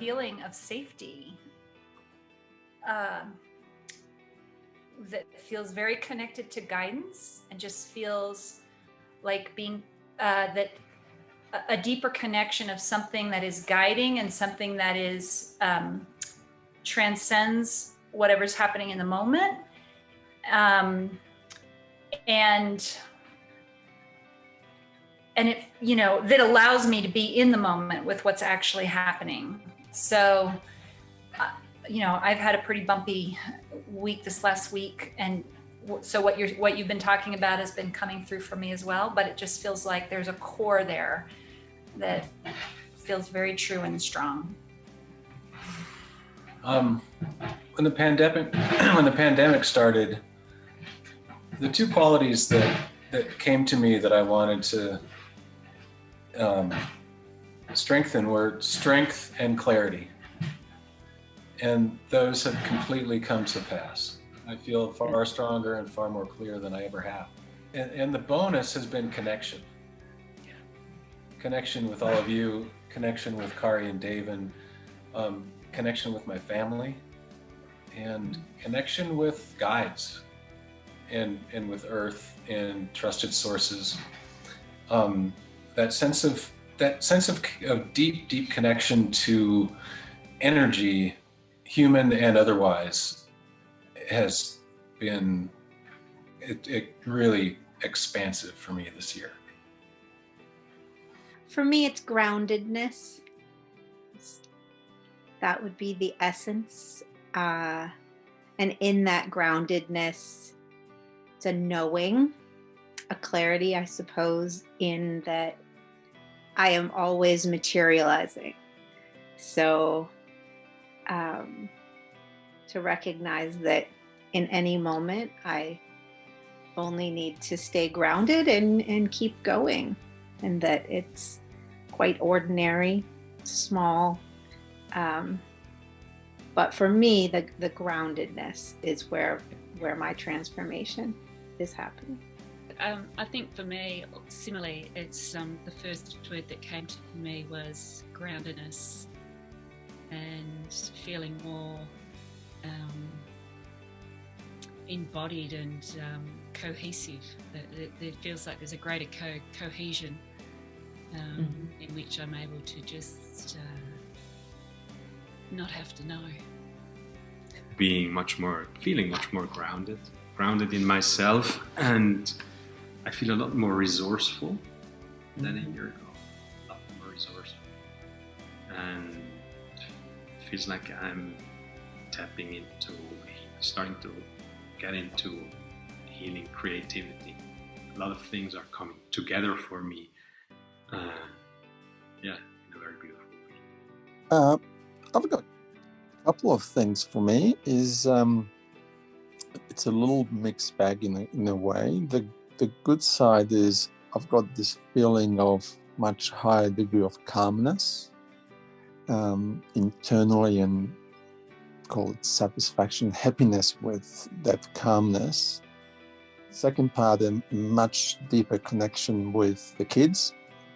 feeling of safety that feels very connected to guidance, and just feels like being that a deeper connection of something that is guiding and something that is transcends whatever's happening in the moment, and it, you know, that allows me to be in the moment with what's actually happening. So you know, I've had a pretty bumpy week this last week, and so what you've been talking about has been coming through for me as well, but it just feels like there's a core there that feels very true and strong. When the pandemic started, the two qualities that came to me that I wanted to strengthen were strength and clarity. And those have completely come to pass. I feel far stronger and far more clear than I ever have. And the bonus has been connection. Connection with all of you, connection with Kari and Dave, and connection with my family, and connection with guides and with Earth and trusted sources. That sense of deep connection to energy, human and otherwise, has been it really expansive for me this year. For me, it's groundedness. That would be the essence. And in that groundedness, it's a knowing, a clarity, I suppose, in that I am always materializing. So to recognize that in any moment, I only need to stay grounded and keep going, and that it's quite ordinary, small. But for me, the groundedness is where my transformation is happening. I think for me, similarly, it's the first word that came to me was groundedness, and feeling more embodied and cohesive. It feels like there's a greater cohesion in which I'm able to just not have to know. Feeling much more grounded in myself, and I feel a lot more resourceful than a year ago. A lot more resourceful, and it feels like I'm starting to get into healing creativity. A lot of things are coming together for me. In a very beautiful way. I've got a couple of things for me. It's a little mixed bag in a way. The good side is I've got this feeling of much higher degree of calmness internally, and call it satisfaction, happiness with that calmness. Second part, a much deeper connection with the kids,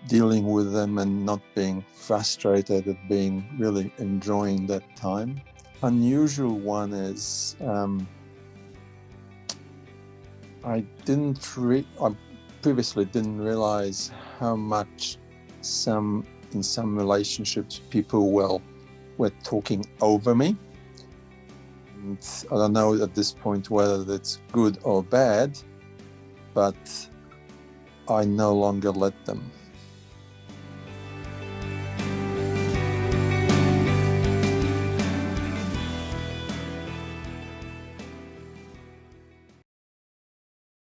dealing with them and not being frustrated, at being really enjoying that time. Unusual one is I previously didn't realize how much in some relationships people were talking over me. And I don't know at this point whether that's good or bad, but I no longer let them.